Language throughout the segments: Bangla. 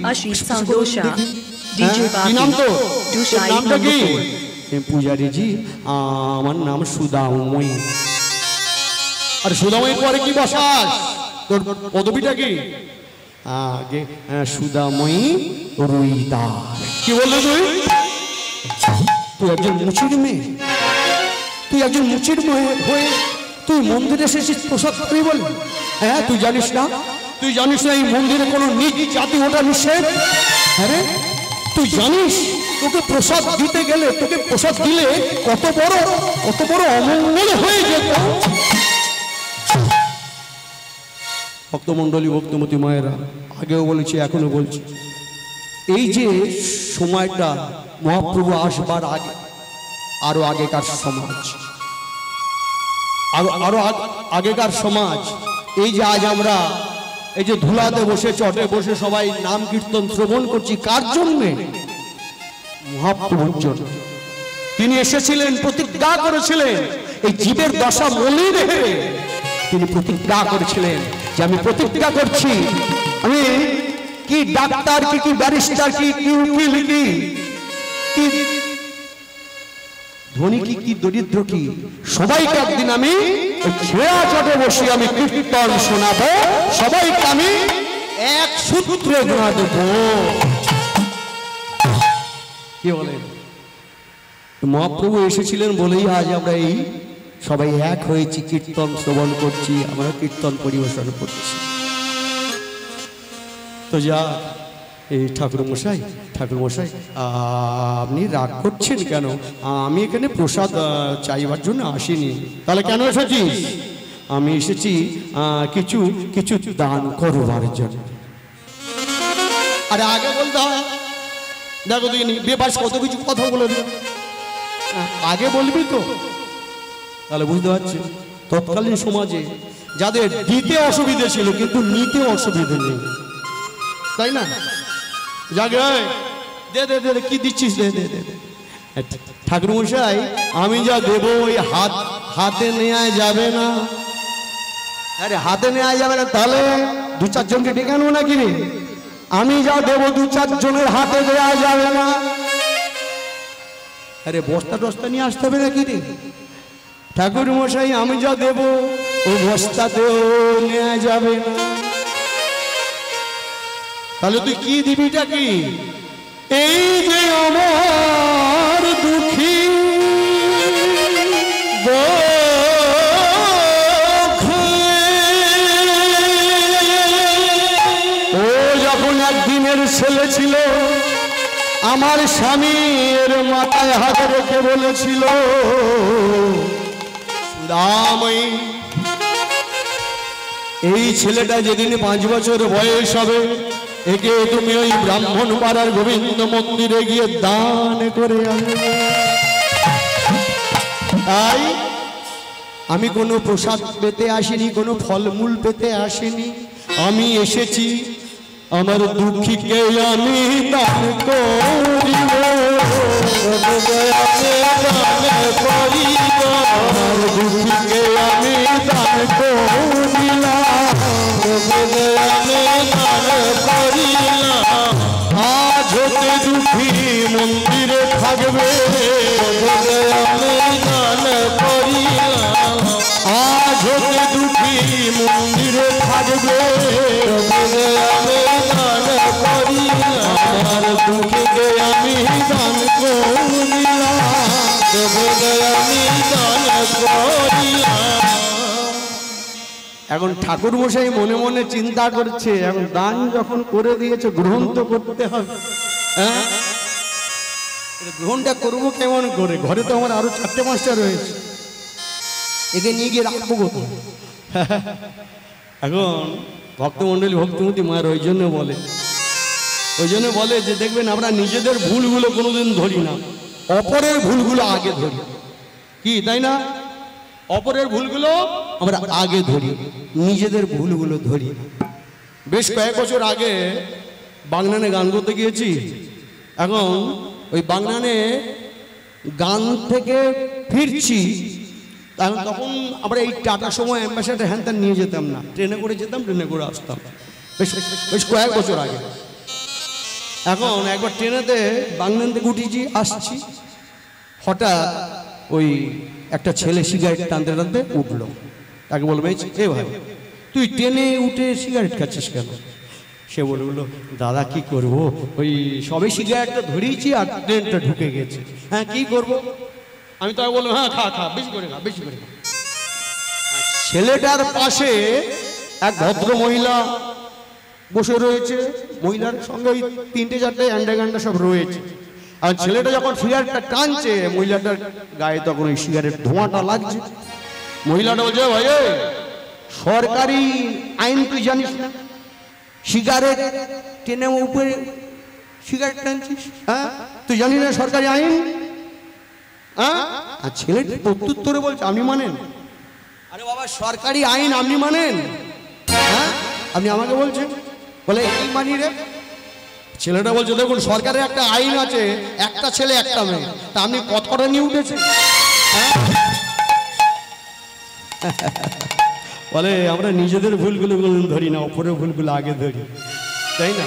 Ashish Sandosha, DJ Baki, নাম তো Dushai নামটা কি? number 4. পূজারি জি, আমার নাম সুদাময়ী। আর সুদাময়ী পরে কি বসাস? তোর পদবিটা কি? আগে সুদাময়ী রুইদার। কি বললি তুই? তুই একজন মুচির মেয়ে, তুই একজন মুচির মেয়ে হয়ে তুই মন্দিরে এসেছিস প্রসাদ খাবি বলে? হ্যাঁ, তুই জানিস না, তুই জানিস না এই মন্দিরে কোনো নিজ জাতি ওটা নিষেধ? আরে তুই জানিস তোকে প্রসাদ দিতে গেলে, তোকে প্রসাদ দিলে কত বড় অমঙ্গল হয়ে যেত। ভক্তমণ্ডলী, ভক্তমতী মায়েরা, আগেও বলেছি এখনো বলছি, এই যে সময়টা মহাপ্রভু আসবার আগে, আরো আগেকার সমাজ, আরো আগেকার সমাজ, এই যে আজ আমরা এই যে ধুলাতে বসে, চটে বসে সবাই নাম কীর্তন শ্রবণ করছি, কার জন্যে? মহাপ্রভুর জন্য। তিনি এসেছিলেন, প্রতিজ্ঞা করেছিলেন, এই জীবের দশা মনে রেখে তিনি প্রতিজ্ঞা করেছিলেন যে আমি প্রতিজ্ঞা করছি, আমি কি ডাক্তার কি ব্যারিস্টার কি উকিল কি ধনী কি দরিদ্র কি, সবাইকে একদিন আমি ছেঁড়া চটে বসে আমি কীর্তন শোনাবো, সবাইকে আমি এক সূত্রে গোনা দেব। কি বলেন? মহাপ্রভু এসেছিলেন বলেই আজ আমরা এই সবাই এক হয়েছি, কীর্তন শ্রবণ করছি, আমরা কীর্তন পরিবেশন করছি। তো যা এই ঠাকুর মশাই আপনি রাগ করছেন কেন? আমি এখানে প্রসাদ চাইবার জন্য আসিনি। তাহলে কেন এসেছিস? আমি এসেছি কিছু দান করবার জন্য। আরে আগে বলতে হয়, দেখো দেখিনি বেবাস কত কিছু কথা বলে দিল, আগে বলবি তো, তাহলে বুঝতে পারছি তৎকালীন সমাজে যাদের দিতে অসুবিধে ছিল কিন্তু নিতে অসুবিধে নেই, তাই না? জাগে দে দে দে, কি দিচ্ছিস? দে দে দে। ঠাকুর মশাই, আমি যা দেবো ওই হাতে নেওয়া যাবে না। আরে হাতে নেওয়া যাবে না, তাহলে দু চারজনকে ডেকে আনবো নাকি? আমি যা দেবো দু চারজনের হাতে দেওয়া যাবে না। আরে বস্তা টস্তা নিয়ে আসতে হবে নাকি রে? ঠাকুর মশাই, আমি যা দেবো ও বস্তাতেও নেওয়া যাবে না। তাহলে তুই কি দিবিটা কি? এই যে আমার দুঃখী ও যখন একদিনের ছেলে ছিল, আমার স্বামীর মাথায় হাত রেখে বলেছিল, সুদাময়ী, এই ছেলেটা যেদিন 5 বছর বয়স হবে, একে তুমি ওই ব্রাহ্মণ পাড়ার গোবিন্দ মন্দিরে গিয়ে দান করে আনবে। তাই আমি কোনো প্রসাদ পেতে আসিনি, কোনো ফলমূল পেতে আসিনি, আমি এসেছি আমার দুঃখীকে আমি দান করিব, আমার দুঃখীকে আমি দান করিলাম, আজ হতে দুঃখী মন্দিরে থাকবে, আজ হতে দুঃখী মন্দিরে থাকবে, আমার দুঃখীকে আমি দান করিলাম, আমি দান করিলাম। এখন ঠাকুর মশাই মনে মনে চিন্তা করছে, এখন দান যখন করে দিয়েছে গ্রহণ তো করতে হবে। হ্যাঁ, গ্রহণটা করবো কেমন করে? ঘরে তো আমার আরো 4টে-5টা রয়েছে, একে নিয়ে গিয়ে রাখবো কোথায়? এখন ভক্তমণ্ডলী, ভক্তমতী মায়ের ওই জন্য বলে যে দেখবেন আমরা নিজেদের ভুলগুলো কোনোদিন ধরি না, অপরের ভুলগুলো আগে ধরি। কি তাই না? অপরের ভুলগুলো আমরা আগে ধরি, নিজেদের ভুলগুলো ধরি। বেশ কয়েক বছর আগে বাগনানে গান করতে গিয়েছি। এখন ওই বাগনানে গান থেকে ফিরছি, তখন আমরা এই টাটা সময় অ্যাম্বাসেডার হ্যান নিয়ে যেতাম না, ট্রেনে করে যেতাম, ট্রেনে করে আসতাম। বেশ কয়েক বছর আগে এখন একবার ট্রেনেতে বাংলাদেশ থেকে উঠেছি, আসছি, হঠাৎ ওই একটা ছেলে সিগারেট টানতে টানতে উঠলো। তাকে বলবে, এ ভাই তুই ট্রেনে উঠে সিগারেট খাচ্ছিস কেন? সে বললো, দাদা কি করব, ওই সবে সিগারেটটা ধরিয়েছি আর ট্রেনটা ঢুকে গেছে। হ্যাঁ কি করব? আমি তাকে বললাম, হ্যাঁ খা খা, বেশি করে খা, বেশি করে খা। ছেলেটার পাশে এক ভদ্র মহিলা বসে রয়েছে, মহিলার সঙ্গে ওই 3-4টে অ্যান্ডা গান্ডা সব রয়েছে। আর ছেলেটা যখন সিগারেটটা টানছে, মহিলাটার গায়ে তখন ওই সিগারেট ধোঁয়াটা লাগছে। মহিলাটা বলছে, ভাই সরকারি আইন তুই জানিস না? সিগারেট টেনে উপরে সিগারেট টানছিস, হ্যাঁ তুই জানিস না সরকারি আইন? হ্যাঁ। আর ছেলেটি প্রত্যুত্তরে বলছে, আপনি মানেন? আরে বাবা, সরকারি আইন আপনি মানেন? হ্যাঁ, আপনি আমাকে বলছেন? বলে কি মানি রে? ছেলেটা বলছে, দেখুন সরকারের একটা আইন আছে, একটা ছেলে একটা মেয়ে, তা আপনি কতটা নিয়ে উঠেছেন? বলে আমরা নিজেদের ভুলগুলো ধরি না, অপরের ভুলগুলো আগে ধরি, তাই না?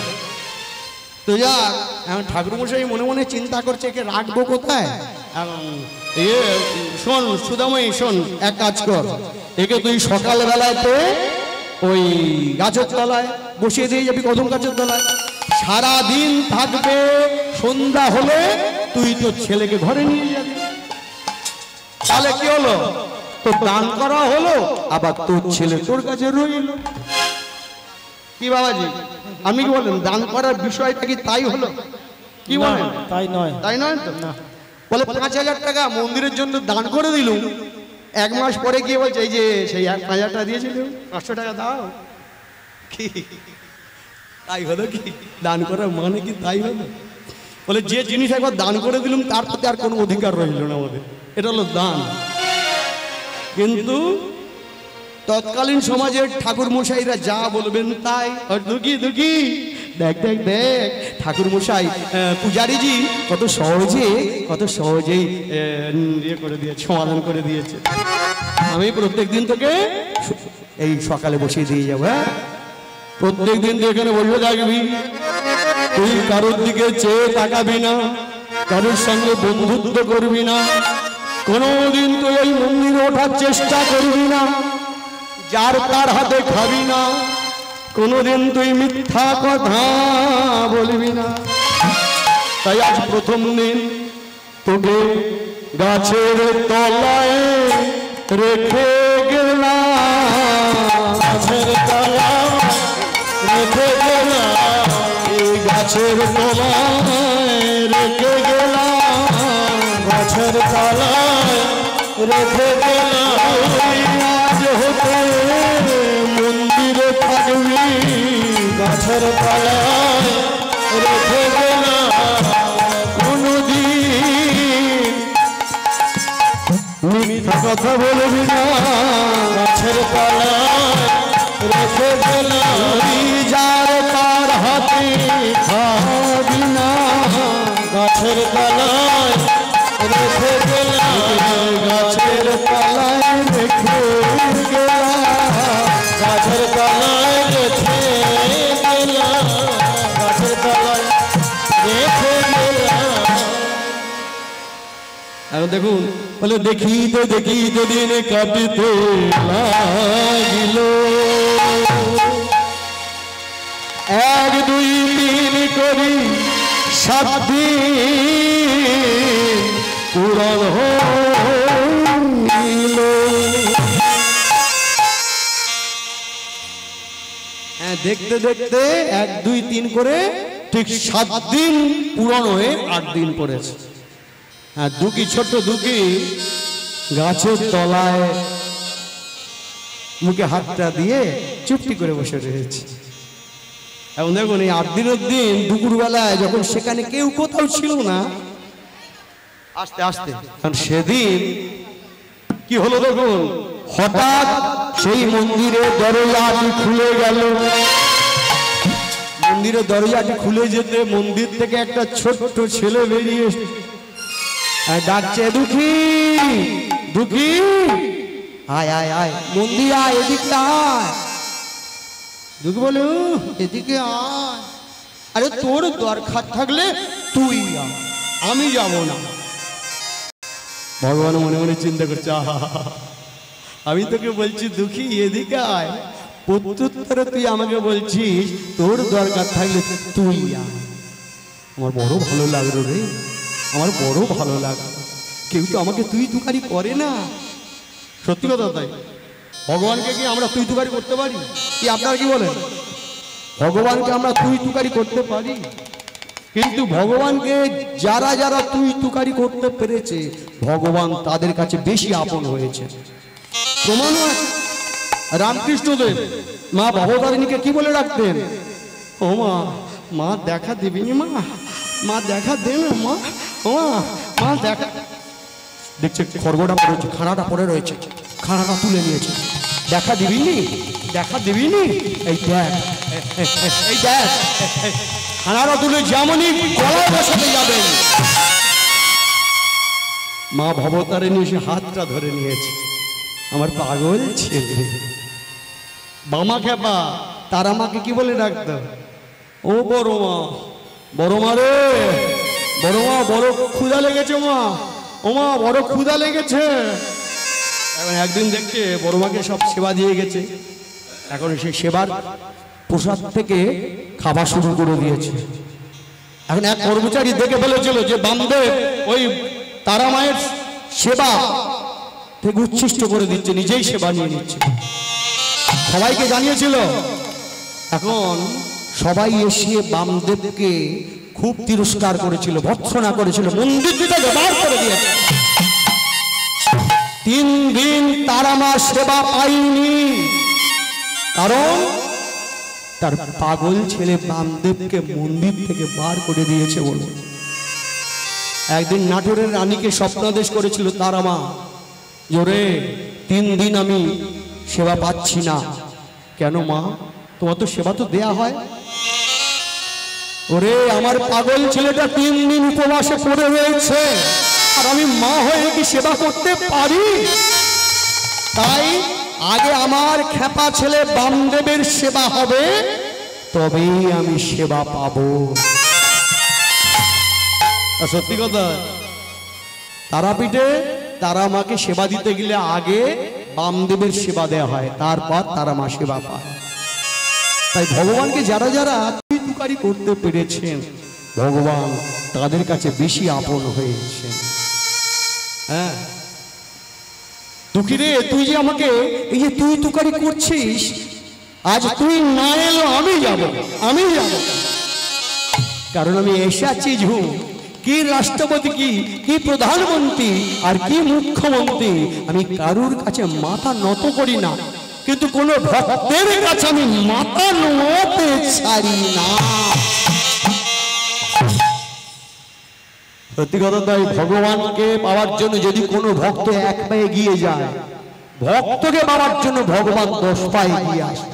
তো যাক, এখন ঠাকুরমশাই মনে মনে চিন্তা করছে একে রাখবো কোথায়। শোন সুদাময়ী, শোন, এক কাজ কর, একে তুই সকালবেলাতে ওই গাছের তলায় বসিয়ে দিয়ে যাবি, কদম গাছের তলায়, সারাদিন থাকবে। সন্ধ্যা হলে তুই তোর ছেলেকে ঘরে নিয়ে যাবি। তাহলে কি হলো? তো দান করা হলো, আবার তোর ছেলে তোর কাছে রইল। কি বাবাজি, আমি কি বলেন? দান করার বিষয়টা কি তাই হলো? কি বলেন? তাই নয়, তাই নয় তো। বলে 5,000 টাকা মন্দিরের জন্য দান করে দিলুম, 1 মাস পরে গিয়ে বলছে, এই যে সেই 5,000 টাকা দিয়েছিল, 500 টাকা দাও। কি তাই হলো? কি দান করার মানে কি তাই হলো? বলে যে জিনিস একবার দান করে দিলুম তার প্রতি আর কোনো অধিকার রইল না আমাদের, এটা হলো দান। কিন্তু তৎকালীন সমাজের ঠাকুর মশাইরা যা বলবেন তাই। দুঃখী দুঃখী, দেখ দেখ দেখ, ঠাকুর মশাই পূজারীজি কত সহজেই ইয়ে করে দিয়েছে, সমাধান করে দিয়েছে। আমি প্রত্যেক দিন তোকে এই সকালে বসিয়ে দিয়ে যাবো। হ্যাঁ, প্রত্যেক দিন তুই এখানে বসে থাকবি, তুই কারোর দিকে চেয়ে তাকাবি না, কারোর সঙ্গে বন্ধুত্ব করবি না, কোনোদিন তুই এই মন্দিরে ওঠার চেষ্টা করবি না, যার তার হাতে খাবি না, কোনোদিন তুই মিথ্যা কথা বলবি না। তাই আজ প্রথম দিন তোকে গাছের তলায় রেখে গেলাম, গাছের তলায় রেখে গেলাম, এই গাছের তলায় রেখে গেলাম, গাছের তলায় রেখে গেলাম। আজ হতে মন্দিরে থাকবি, গাছের তলায় রেখে গেলাম, কোনদিন মিথ্যা কথা বলবি না, গাছের তলায় রেখে গেলাম। যার তার হাতে খাবি না, গাছের তলায় রেখে গেলাম, গাছের তলায় রেখে গেলাম, গাছের তলায় রেখে গেলাম, গাছের তলায় রেখে গেলাম। এখন দেখুন, বলে দেখিতে দেখিতে দিন কাটিতে লাগিল, 1 2 3 করি 7 দিন পূরণ হইল। হ্যাঁ, দেখতে দেখতে 1 2 3 করে ঠিক 7 দিন পূরণ হয়ে 8 দিন পড়েছে। হ্যাঁ, দুঃখী, ছোট্ট দুঃখী গাছের তলায় মুখে হাতটা দিয়ে চুপটি করে বসে রয়েছে। এখন দেখুন, এই 8 দিনের দিন দুপুরবেলায় যখন সেখানে কেউ কোথাও ছিল না, আস্তে আস্তে সেদিন কি হলো দেখুন, হঠাৎ সেই মন্দিরের দরজাটি খুলে গেল। মন্দিরের দরজাটি খুলে যেতে মন্দির থেকে একটা ছোট্ট ছেলে বেরিয়ে ডাকছে, দুঃখী দুঃখী, আয় আয় আয়, মন্দির আয়, এদিকে আয়। দুঃখী বলে, এদিকে আয়। আরে তোর দরকার থাকলে তুই যা, আমি যাব না। ভগবান মনে মনে চিন্তা করছে, আমি তোকে বলছি দুঃখী এদিকে আয়, প্রত্যুত্তরে তুই আমাকে বলছিস তোর দরকার থাকলে তুই আয়। আমার বড় ভালো লাগলো রে, আমার বড় ভালো লাগলো। কেউ তো আমাকে তুই তুকারি করে না, সত্যি কথা তাই। ভগবানকে কি আমরা তুই তুকারি করতে পারি? কি আপনারা কি বলেন? ভগবানকে আমরা তুই তুকারি করতে পারি? কিন্তু ভগবানকে যারা যারা তুই তুকারি করতে পেরেছে, ভগবান তাদের কাছে বেশি আপন হয়েছে। প্রমাণও আছে। রামকৃষ্ণদেব মা ভবতারিণীকে কি বলে রাখতেন? ও মা, মা দেখা দিবিনি মা, মা দেখা দে না মা, ও মা দেখা। দেখছে খড়গটা পড়েছে, খাড়াটা পড়ে রয়েছে, খাড়াটা তুলে নিয়েছে। দেখা দিবিনি, দেখা দিবিনি, এই দেখ, এই দেখ, খাড়াটা তুলে যেমনই গলায় বসাতে যাবেন, মা ভবতারিণী এসে হাতটা ধরে নিয়েছে। আমার পাগল ছেলে বামা খেপা তারা মাকে কি বলে ডাকত? ও বড় মা, বড় মা রে, বড় মা, বড় ক্ষুধা লেগেছে মা, ও মা বড় ক্ষুধা লেগেছে। এখন একদিন দেখছে বড় মাকে সব সেবা দিয়ে গেছে, এখন সেই সেবার প্রসাদ থেকে খাবার শুরু করে দিয়েছে। এখন এক কর্মচারী দেখে ফেলেছিল যে বামদেব ওই তারা মায়ের সেবা থেকে উচ্ছিষ্ট করে দিচ্ছে, নিজেই সেবা নিয়ে নিচ্ছে। সবাইকে জানিয়েছিল। এখন সবাই এসে বামদেবকে খুব তিরস্কার করেছিল, ভৎসনা করেছিল, মন্দির থেকে বার করে দিয়েছে। 3 দিন তারা মা সেবা পায়নি, কারণ তার পাগল ছেলে বামদেবকে মন্দির থেকে বার করে দিয়েছে বলে। একদিন নাটোরের রানীকে স্বপ্নাদেশ করেছিল তারা মা, জোরে 3 দিন আমি সেবা পাচ্ছি না। কেন মা, তোমার তো সেবা তো দেয়া হয়। ওরে আমার পাগল ছেলেটা 3 দিন উপবাসে পড়ে রয়েছে, আর আমি মা হয়ে কি সেবা করতে পারি? তাই আগে আমার খেপা ছেলে বামদেবের সেবা হবে, তবেই আমি সেবা পাবো। সত্যি কথা, তারাপীঠে তারা মাকে সেবা দিতে গেলে আগে বামদেবের সেবা দেওয়া হয়, তারপর তারা মা সেবা পায়। তাই ভগবানকে যারা যারা তুই তুকারি করতে পেরেছেন, ভগবান তাদের কাছে বেশি আপন হয়েছেন। হ্যাঁ দুঃখী রে, তুই যে আমাকে এই যে তুই তুকারি করছিস, আজ তুই না এলো আমি যাব, আমি যাব। কারণ আমি এসেছি ঝুম, কি রাষ্ট্রপতি, কি প্রধানমন্ত্রী আর কি মুখ্যমন্ত্রী, আমি কারুর কাছে মাথা নত করি না, কিন্তু কোন ভক্তের কাছে আমি মাথা নত ছাড়ি না। সত্যি কথা তাই। ভগবানকে পাওয়ার জন্য যদি কোনো ভক্ত 1 পায়ে এগিয়ে যায়, ভক্তকে পাওয়ার জন্য ভগবান 10 পায়ে এগিয়ে আসে।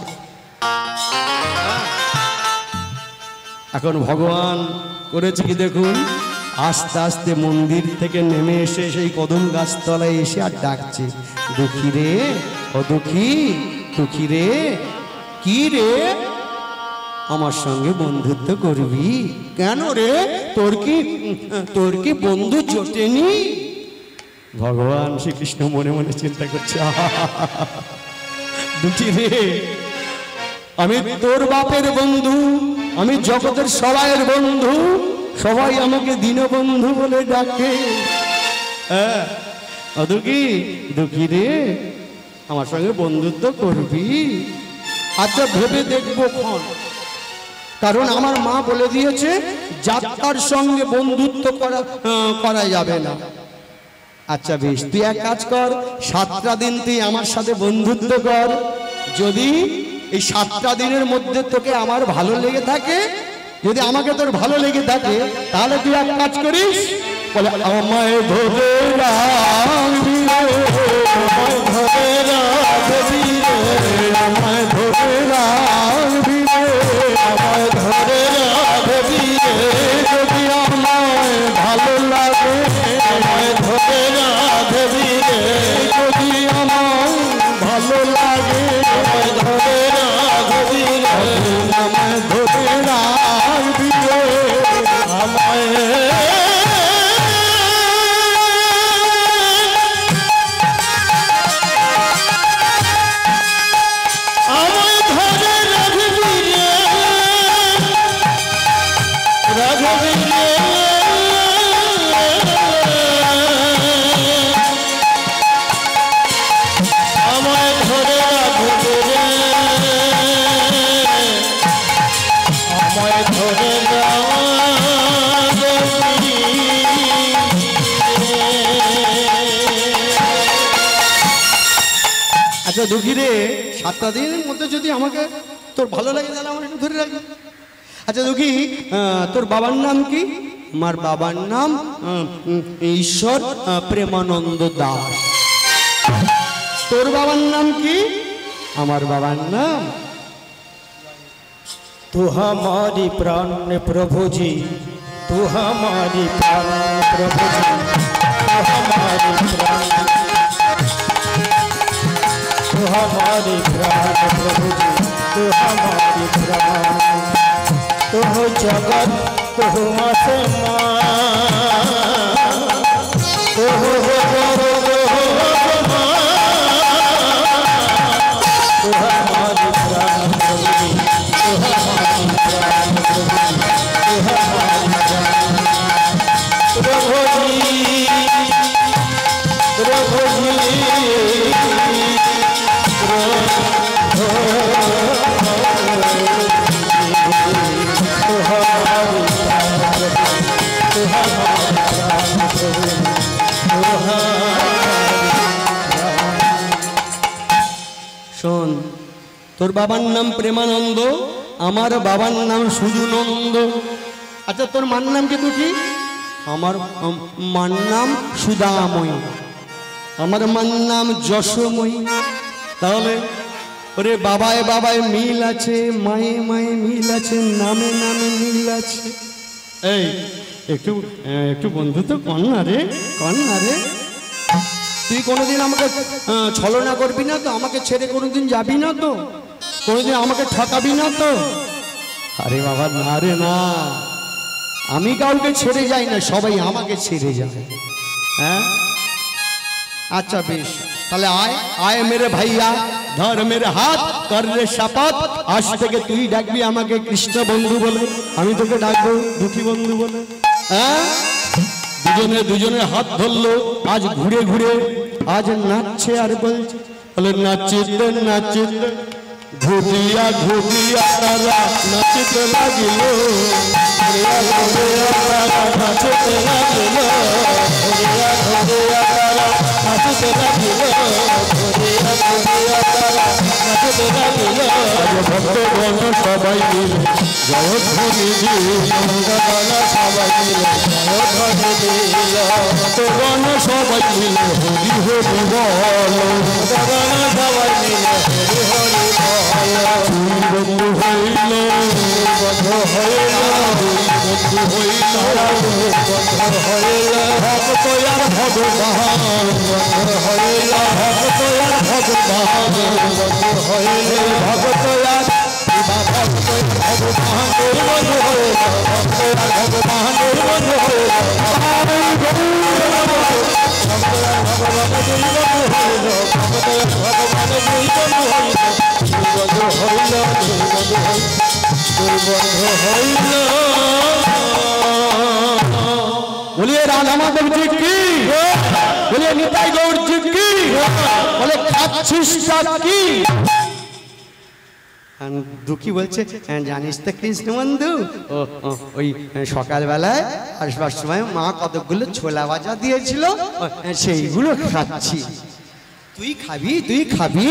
এখন ভগবান করেছে কি দেখুন, আস্তে আস্তে মন্দির থেকে নেমে এসে সেই কদম গাছতলায় এসে আর ডাকছে, দুঃখী রে, ও দুঃখী, দুঃখী রে, কি রে, আমার সঙ্গে বন্ধুত্ব করবি? কেন রে, তোর কি বন্ধু জোটেনি? ভগবান শ্রীকৃষ্ণ মনে মনে চিন্তা করছে, দুঃখী রে, আমি তোর বাপের বন্ধু, আমি জগতের সবাইয়ের বন্ধু, সবাই আমাকে দীনবন্ধু বলে ডাকে। হ্যাঁ দুঃখী, দুঃখী রে, আমার সঙ্গে বন্ধুত্ব করবি? আচ্ছা ভেবে দেখবো ক্ষণ, কারণ আমার মা বলে দিয়েছে যাত্রার সঙ্গে বন্ধুত্ব করা যাবে না। আচ্ছা বেশ, তুই এক কাজ কর, 7টা দিন তুই আমার সাথে বন্ধুত্ব কর। যদি এই 7টা দিনের মধ্যে তোকে আমার ভালো লেগে থাকে, যদি আমাকে তোর ভালো লেগে থাকে, তাহলে তুই এক কাজ করিস, বলে আমায় ধরে রাখবি রে, আমায় ধরে রাখবি রে, আমায় ধরে রাখবি রে, আমায় ধরে রাখবি রে, যদি আমায় ভালো লাগে, আমায় ধরে রাখবি রে, যদি আমায় ভালো লাগে, আমায় ধরে রাখবি রে, আমায় ধরে রাখবি আচ্ছা দুঃখী রে, 7টা দিনের মধ্যে যদি আমাকে তোর ভালো লাগে তাহলে আমার একটু ধরে রাখবি। আচ্ছা দুঃখী, তোর বাবার নাম কি? আমার বাবার নাম ঈশ্বর প্রেমানন্দ দাস। তোর বাবার নাম কি? আমার বাবার নাম तू हमारी प्राण प्रभु जी, तू हमारी प्राण प्रभु जी, तू हमारी प्राण, तू हमारी प्राण प्रभु जी, तू हमारी प्राण। तू हो जगत, तू हो आसमान, तू हो तू हमारी प्राण प्रभु जी, तू हमारी प्राण प्रभु जी, तू हमारी प्राण प्रभु जी, प्रभु जी, तू हमारी प्राण प्रभु, तू हमारी प्राण प्रभु, तू শোন, তোর বাবার নাম প্রেমানন্দ, আমার বাবার নাম সুজুনন্দ। আচ্ছা তোর মার নাম কি দুঃখী? আমার মার নাম সুদাময়ী, আমার মার নাম যশোময়ী। তাহলে ওরে বাবায় বাবায় মিল আছে, মায়ে মায়ে মিল আছে, নামে নামে মিল আছে। এই একটু একটু বন্ধুত্ব কর না রে, কর না রে। তুই কোনোদিন আমাকে ছলনা করবি না তো? আমাকে ছেড়ে কোনোদিন যাবি না তো? কোনোদিন আমাকে ঠকাবি না তো? আরে বাবা না রে না, আমি কাউকে ছেড়ে যাই না, সবাই আমাকে ছেড়ে যায়। হ্যাঁ আচ্ছা বেশ, তাহলে আয় আয় মেরে ভাইয়া, ধর মেরে হাত, কর রে শপথ, আজ থেকে তুই ডাকবি আমাকে কৃষ্ণ বন্ধু বলে, আমি তোকে ডাকবো দুঃখী বন্ধু বলে। হ্যাঁ দুজনে দুজনের হাত ধরলো, আজ ঘুরে ঘুরে আজ নাচছে আর বলছে, বলে নাচিতে নাচিতে ঘুরিয়া ঘুরিয়া তারা নাচিতে লাগিল, ঘুরিয়া ঘুরিয়া তারা নাচিতে লাগিল, ঘুরিয়া ঘুরিয়া তারা নাচিতে লাগিল, ঘুরিয়া ঘুরিয়া তারা নাচিতে লাগিল। ভক্তগণ সবাই মিলে জয়ধ্বনি দিল, ভক্তগণ সবাই মিলে জয়ধ্বনি দিল, ভক্তগণ সবাই মিলে হরি হরি বল, ভক্তগণ সবাই মিলে হরি হরি বল। বন্ধু হইল, বন্ধু হইল, বন্ধু হইল, বন্ধু হইল, ভক্ত আর ভগবান, বন্ধু হইল, ভক্ত আর ভগবান, বন্ধু হইল, ভক্ত আর ভক্ত ভগবান, বন্ধু হইল, ভক্ত আর ভগবান, বন্ধু হইল, बोलिए राधा माधव जी की, बोलिए निताई गौर जी की, बोले खाचिष्टा की। দুঃখী বলছে জানিস তো কৃষ্ণ বন্ধু, ওই সকালবেলায় আসবার সময় মা কতগুলো ছোলা ভাজা দিয়েছিল, সেইগুলো খাচ্ছি। তুই খাবি, তুই খাবি?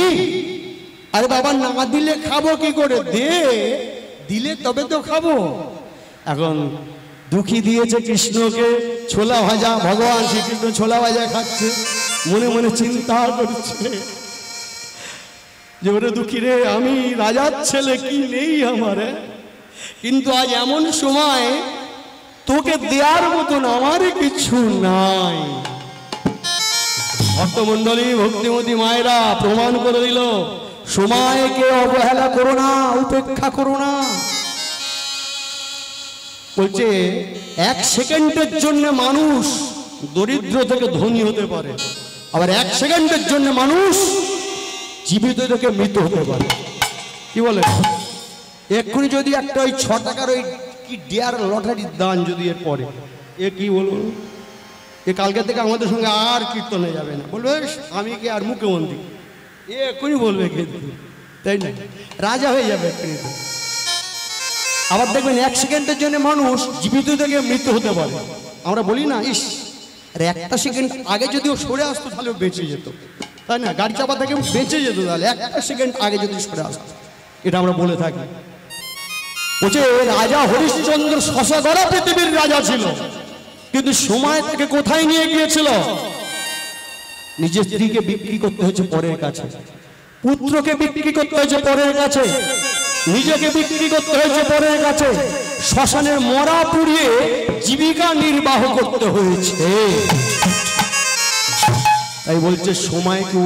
আরে বাবা না দিলে খাবো কি করে? দে, দিলে তবে তো খাবো। এখন দুঃখী দিয়েছে কৃষ্ণকে ছোলা ভাজা, ভগবান শ্রীকৃষ্ণ ছোলা ভাজা খাচ্ছে, মনে মনে চিন্তা করছে যে ওরে দুঃখী রে, আমি রাজার ছেলে, কি নেই আমার, কিন্তু আজ এমন সময় তোকে দেওয়ার মতন আমার কিছু নাই। ভক্তমণ্ডলী ভক্তিমতী মায়েরা প্রমাণ করে দিল, সময়কে অবহেলা করো না, উপেক্ষা করো না। বলছে 1 সেকেন্ডের জন্য মানুষ দরিদ্র থেকে ধনী হতে পারে, আবার 1 সেকেন্ডের জন্য মানুষ জীবিত থেকে মৃত হতে পারে। কি বলে? এক্ষুনি যদি একটা ওই 6 টাকার ওই কি ডেয়ার লটারির দান যদি এর পরে এ কি বলবো, এ কালকে থেকে আমাদের সঙ্গে আর কীর্তনে যাবে না, বলবে আমি কি আর মুখ্যমন্ত্রী, এ এক্ষুনি বলবে কিন্তু, তাই না? রাজা হয়ে যাবে এক্ষুনি। আবার দেখবেন 1 সেকেন্ডের জন্য মানুষ জীবিত থেকে মৃত্যু হতে পারে। আমরা বলি না, ইস আরে 1টা সেকেন্ড আগে যদি ও সরে আসতো তাহলে ও বেঁচে যেত, তাই না? গাড়ি চাপা থেকে বেঁচে যেত, তাহলে 1টা সেকেন্ড আগে যদি সরে আসতো, এটা আমরা বলে থাকি। বলছে রাজা হরিশ্চন্দ্র শশা গড়া পৃথিবীর রাজা ছিল, কিন্তু সময় থেকে কোথায় নিয়ে গিয়েছিল? নিজের স্ত্রীকে বিক্রি করতে হয়েছে পরের কাছে, পুত্রকে বিক্রি করতে হয়েছে পরের কাছে, নিজেকে বিক্রি করতে হয়েছে পরের কাছে, শ্মশানের মরা পুড়িয়ে জীবিকা নির্বাহ করতে হয়েছে। তাই বলছে সময়কে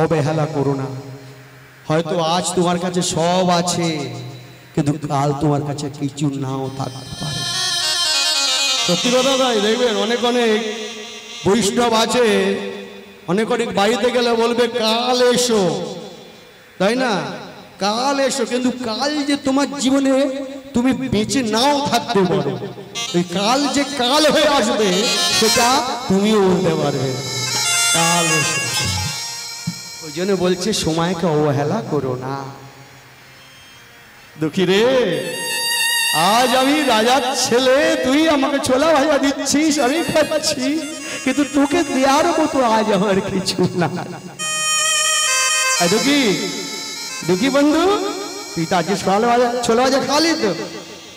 অবহেলা করো না। হয়তো আজ তোমার কাছে সব আছে, কিন্তু কাল তোমার কাছে কিছু নাও থাকতে পারে। সত্যি কথা তাই, দেখবেন অনেক অনেক বৈষ্ণব আছে, অনেক অনেক বাড়িতে গেলে বলবে কাল এসো, তাই না? কাল এসো, কিন্তু কাল যে তোমার জীবনে তুমি বেঁচে নাও থাকতে পারো, এই কাল যে কাল হয়ে আসবে সেটা তুমিও বলতে পারবে। কাল এসো, ওই জন্য বলছে সময়কে অবহেলা করো না। দুঃখী রে, আজ আমি রাজার ছেলে, তুই আমাকে ছোলা ভাজা দিচ্ছিস, আমি খাচ্ছি, কিন্তু তোকে দেওয়ার মতো আজ আমার কিছু না। দুঃখী দুঃখী বন্ধু, তুই তো আজকে ছোলা ভাজা খালি, তো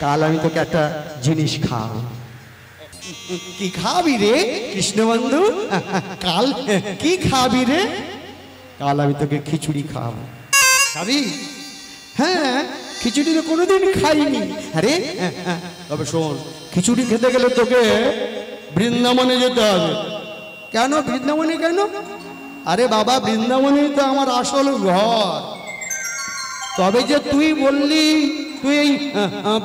কাল আমি তোকে একটা জিনিস খাওয়াবো। কি খাবি রে কৃষ্ণ বন্ধু? কাল কি খাবি রে? কাল আমি তোকে খিচুড়ি খাওয়াবো। খাবি? হ্যাঁ, খিচুড়ি তো কোনোদিন খাইনি। আরে তবে শোন, খিচুড়ি খেতে গেলে তোকে বৃন্দাবনে যেতে হবে। কেন বৃন্দাবনে কেন? আরে বাবা, বৃন্দাবনে তো আমার আসল ঘর। তবে যে তুই বললি তুই এই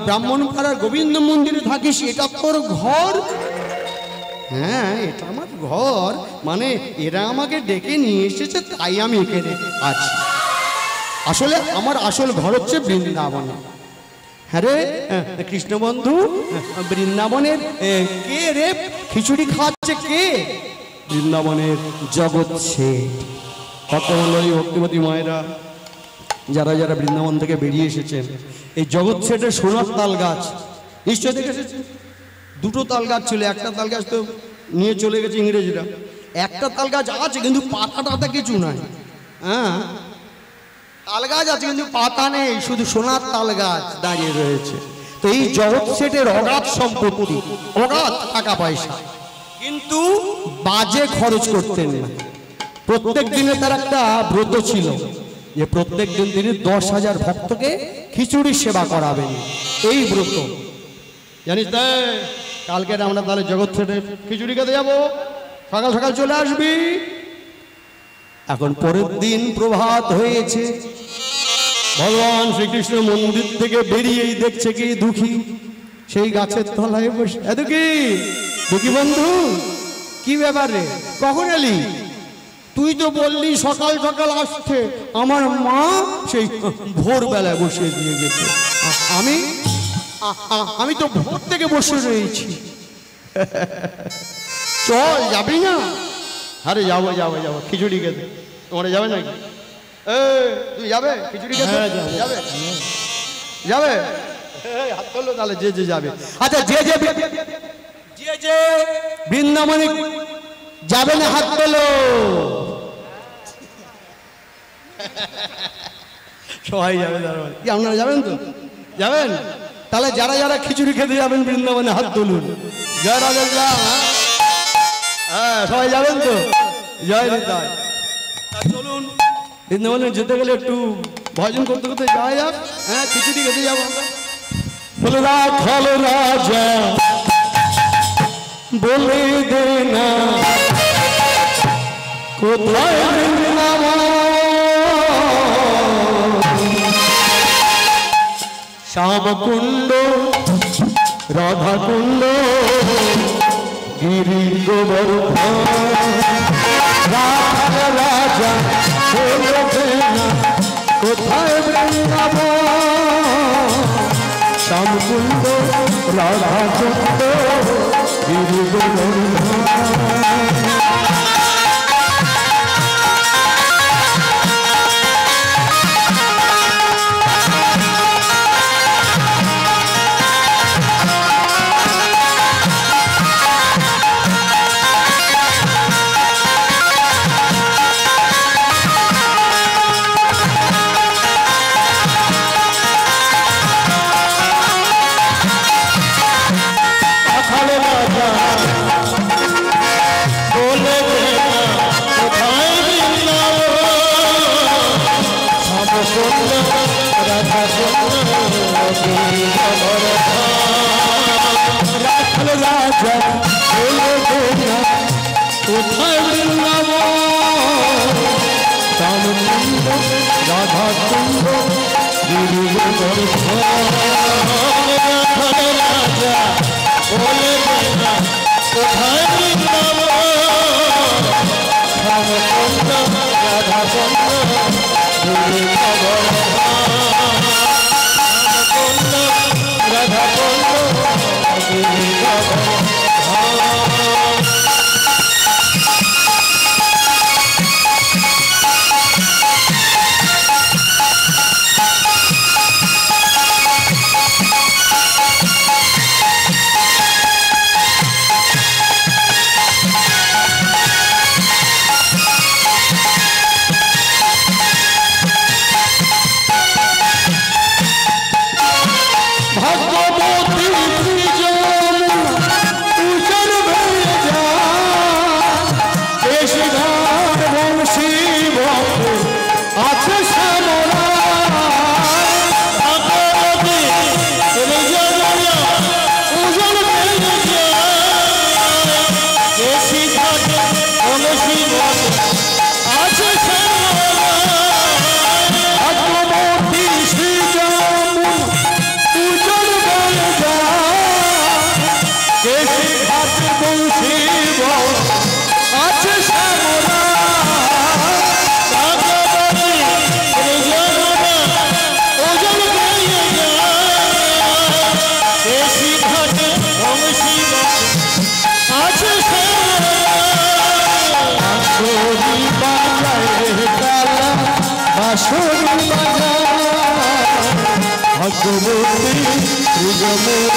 ব্রাহ্মণপাড়ার গোবিন্দ মন্দিরে থাকিস, এটা তোর ঘর? হ্যাঁ, এটা আমার ঘর, মানে এরা আমাকে ডেকে নিয়ে এসেছে, তাই আমি এখানে আছি। আসলে আমার আসল ঘর হচ্ছে বৃন্দাবন। হ্যাঁ রে কৃষ্ণ বন্ধু, বৃন্দাবনের কে রে খিচুড়ি খাওয়াচ্ছে? কে? বৃন্দাবনের জগৎ শেঠ। ভক্তমণ্ডলী, ভক্তিমতী মায়েরা, যারা যারা বৃন্দাবন থেকে বেরিয়ে এসেছেন, এই জগৎ শেঠের সোনার তাল গাছ নিশ্চয় দেখে এসেছেন। 2টো তাল গাছ ছিল, একটা তাল গাছ তো নিয়ে চলে গেছে ইংরেজরা, একটা তাল গাছ আছে কিন্তু পাতাটাতে কিছু নাই। হ্যাঁ, তাল গাছ আছে কিন্তু পাতা নেই, শুধু সোনার তাল গাছ দাঁড়িয়ে রয়েছে। তো এই জগৎ শেঠের অগাধ সম্পত্তি, অগাধ টাকা পয়সা, কিন্তু বাজে খরচ করতেন না। প্রত্যেক দিনে তার একটা ব্রত ছিল যে প্রত্যেক দিন তিনি 10,000 ভক্তকে খিচুড়ি সেবা করাবেন। এই ব্রত জানিস তাই? কালকে আমরা তাহলে জগৎ শেঠের খিচুড়ি খেতে যাবো, সকাল সকাল চলে আসবি। এখন পরের দিন প্রভাত হয়েছে, ভগবান শ্রীকৃষ্ণ মন্দির থেকে বেরিয়েই দেখছে কি দুঃখী সেই গাছের তলায় বসে। দুঃখী, দুঃখী বন্ধু, কি ব্যাপার রে, কখন এলি? তুই তো বললি সকাল সকাল আসতে, আমার মা সেই ভোরবেলায় বসিয়ে দিয়ে গেছে। আমি তো ভোর থেকে বসে রয়েছি। চল, যাবি না? আরে যাবো যাবো যাবো, খিচুড়ি খেতে। তোমরা যাবে নাকি? তুই যাবে খিচুড়ি খেতে? যাবে যাবে? হাত তোলো তাহলে, যে যে যাবে। আচ্ছা, যে যে বৃন্দাবনে যাবে না হাত তোলো। সবাই যাবে। কি আপনারা যাবেন তো? যাবেন? তাহলে যারা যারা খিচুড়ি খেতে যাবেন বৃন্দাবনে হাত তুলুন। জয় রাজা। হ্যাঁ, সবাই যাবেন তো? জয় নিতাই। চলুন, বৃন্দাবনে যেতে গেলে একটু ভজন করতে করতে যাওয়া যাক। হ্যাঁ, খিচুড়ি খেতে যাবো আমরা। বলে রাখাল রাজা বলে দে না কোথায় বৃন্দাবন, শ্যামকুণ্ড রাধা কুণ্ড গিরি গোবর্ধন রাধার রাজা বলবে না কোথায় বৃন্দাবন শ্যামকুণ্ড রাধা কুণ্ড গিরি গোবর্ধন রাধা কুণ্ড গিরি গোবর্ধন রাজা বলবে না কোথায় বৃন্দাবন শ্যামকুণ্ড রাধা কুণ্ড গিরি গোবর্ধন শ্যামকুণ্ড রাধা কুণ্ড গিরি গোবর্ধন ভগবতী যমুনা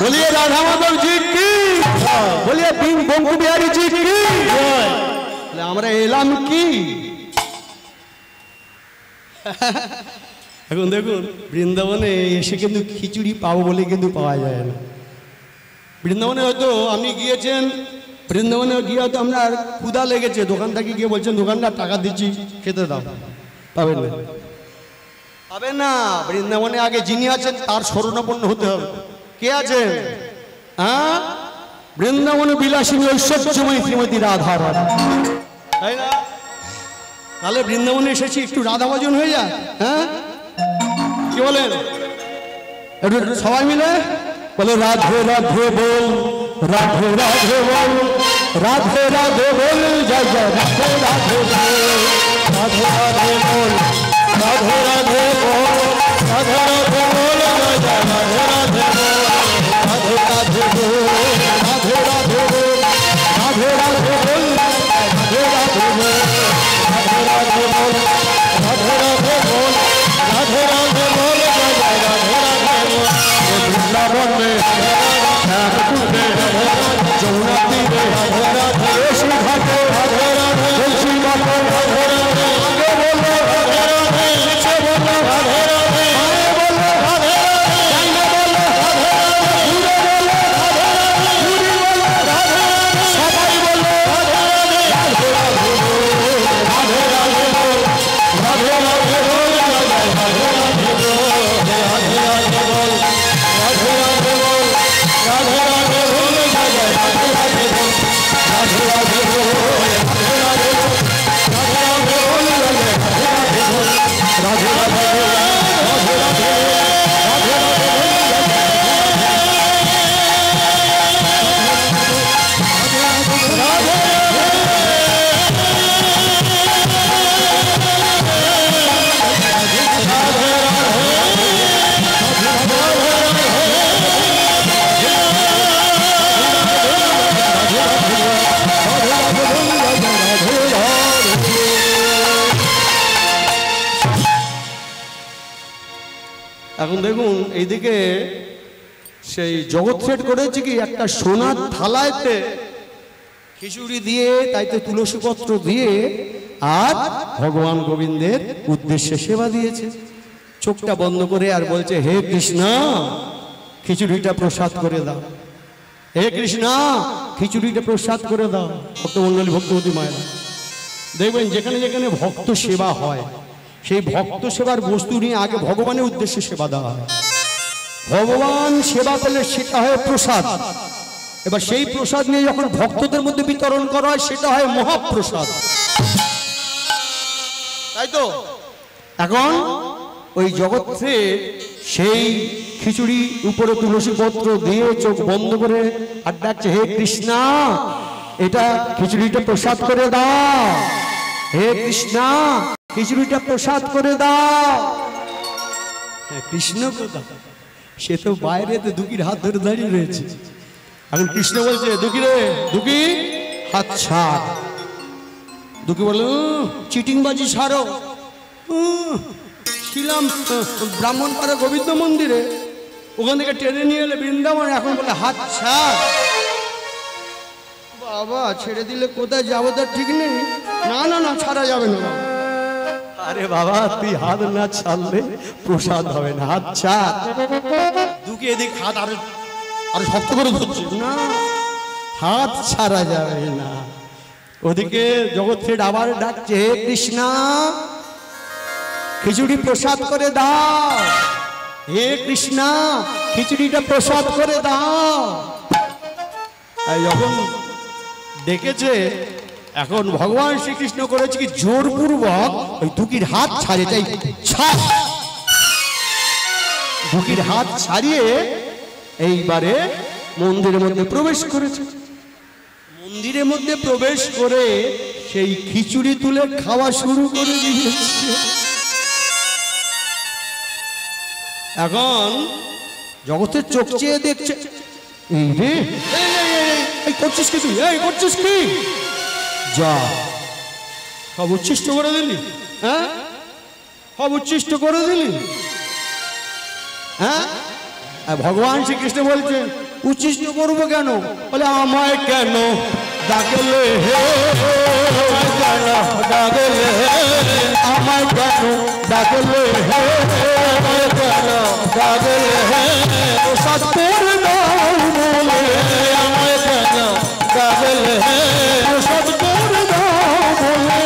बोलिए राधा माधव जी की, बोलिए बंकु बिहारी जी की। আমরা এলাম কি এখন দেখুন বৃন্দাবনে এসে কিন্তু খিচুড়ি পাবো বলে কিন্তু পাওয়া যায় না। বৃন্দাবনে হয়তো আপনি গিয়েছেন, বৃন্দাবনে গিয়ে হয়তো আপনার ক্ষুধা লেগেছে, দোকান থেকে গিয়ে বলছেন দোকানদার টাকা দিচ্ছি খেতে দাও, পাবেন না, পাবেন না। বৃন্দাবনে আগে যিনি আছেন তার শরণাপন্ন হতে হবে। কে আছে? হ্যাঁ, বৃন্দাবনে বিলাসিনী ঐশ্বর্যময়ী শ্রীমতী রাধা রাধা, তাই না? তাহলে বৃন্দাবনে এসেছি, একটু রাধা ভজন হয়ে যায়। হ্যাঁ, কি বলেন? একটু সবাই মিলে বলে রাধে রাধে বল, রাধে রাধে বল, রাধে রাধে বল, জয় জয় রাধে রাধে বল, রাধে রাধে বল, রাধে রাধে বল, রাধে রাধে বল, জয় জয় রাধে রাধে বল, রাধে রাধে বল, রাধে রাধে বল, রাধে রাধে বল, রাধে রাধে বল, রাধে রাধে বল, রাধে রাধে বল, রাধে রাধে বল, জয় জয় রাধে রাধে বল। বৃন্দাবন में श्याम कुंडे जमुना तीरे राधे राधे, श्री घाटे राधे राधे, तुलसी घाटे राधे राधे, आगे बोलो राधे राधे, पीछे बोलो राधे राधे, आगे बोलो राधे राधे, दाहिने बोलो राधे राधे, दूरे बोलो राधे राधे, दूरी बोलो राधे राधे, सबाई बोलो राधे राधे, राधे राधे बोल, राधे राधे बोल, राधे राधे बोल, राधे राधे बोल, राधे राधे बोल, राधे राधे बोल, राधे राधे बोल, जय जय राधे राधे बोल, राधे राधे बोल, राधे राधे बोल, राधे राधे बोल, जय जय राधे राधे बोल, राधे राधे बोल, राधे राधे बोल, राधे राधे बोल, जय जय राधे राधे। এখন দেখুন এইদিকে সেই জগৎ সেট করেছে কি একটা সোনার থালায়তে খিচুড়ি দিয়ে, তাইতে তুলসী পত্র দিয়ে, আর ভগবান গোবিন্দের উদ্দেশ্যে সেবা দিয়েছে। চোখটা বন্ধ করে আর বলছে, হে কৃষ্ণ খিচুড়িটা প্রসাদ করে দাও, হে কৃষ্ণ খিচুড়িটা প্রসাদ করে দাও। ভক্তমণ্ডলী ভক্তবতী মায়েরা দেখবেন যেখানে যেখানে ভক্ত সেবা হয়, সেই ভক্ত সেবার বস্তু নিয়ে আগে ভগবানের উদ্দেশ্যে সেবা দেওয়া হয়। ভগবান সেবা পেলে সেটা হয় প্রসাদ। এবার সেই প্রসাদ নিয়ে যখন ভক্তদের মধ্যে বিতরণ করা হয় সেটা হয় মহাপ্রসাদ, তাই তো? এখন ওই জগৎে সেই খিচুড়ি উপরে তুলসী পত্র দিয়ে চোখ বন্ধ করে আর ডাকছে, হে কৃষ্ণ এটা খিচুড়িটা প্রসাদ করে দাও, হে কৃষ্ণ খিচুড়িটা প্রসাদ করে দাও। কৃষ্ণ কোথা? সে তো বাইরে, তো দুঃখীর হাত ধরে দাঁড়িয়ে রয়েছে। এখন কৃষ্ণ বলছে, দুঃখী রে, দুঃখী হাত ছাড়। দুঃখী বলে, চিটিংবাজি ছাড়ো। ছিলাম ব্রাহ্মণপাড়া গোবিন্দ মন্দিরে, ওখান থেকে টেনে নিয়ে এলে বৃন্দাবন, এখন বলে হাত ছাড়। বাবা ছেড়ে দিলে কোথায় যাবো তার ঠিক নেই। না না না, ছাড়া যাবে না। আরে বাবা তুই হাত না ছাড়লে প্রসাদ হবে না, হাত ছাড়। দুঃখী এদিক হাত আরো শক্ত করে ধরছে, না হাত ছাড়া যাবে না। ওদিকে জগৎ সেট আবার ডাকছে, হে কৃষ্ণ খিচুড়ি প্রসাদ করে দাও, হে কৃষ্ণ খিচুড়িটা প্রসাদ করে দাও। যখন দেখেছে এখন ভগবান শ্রীকৃষ্ণ করেছে কি, জোরপূর্বক ওই দুঃখীর হাত ছাড়িয়ে, তাই ছাড়। দুঃখীর হাত ছাড়িয়ে এইবারে মন্দিরের মধ্যে প্রবেশ করেছে। মন্দিরের মধ্যে প্রবেশ করে সেই খিচুড়ি তুলে খাওয়া শুরু করে দিয়েছে। এখন জগতের চোখ চেয়ে দেখছে, এই রে এই করছিস কি তুই, এই করছিস কি? যা সব উচ্ছিষ্ট করে দিলি, হ্যাঁ সব উচ্ছিষ্ট করে দিলি। হ্যাঁ ভগবান শ্রীকৃষ্ণ বলছে, উচ্ছিষ্ট করবো কেন? বলে আমায় কেন ডাকলে হে, কেন ডাকলে হে, আমায় কেন ডাকলে হে, কেন ডাকলে হে, প্রসাদ করে দাও বলে আমায় কেন ডাকলে হে, প্রসাদ করে দাও বলে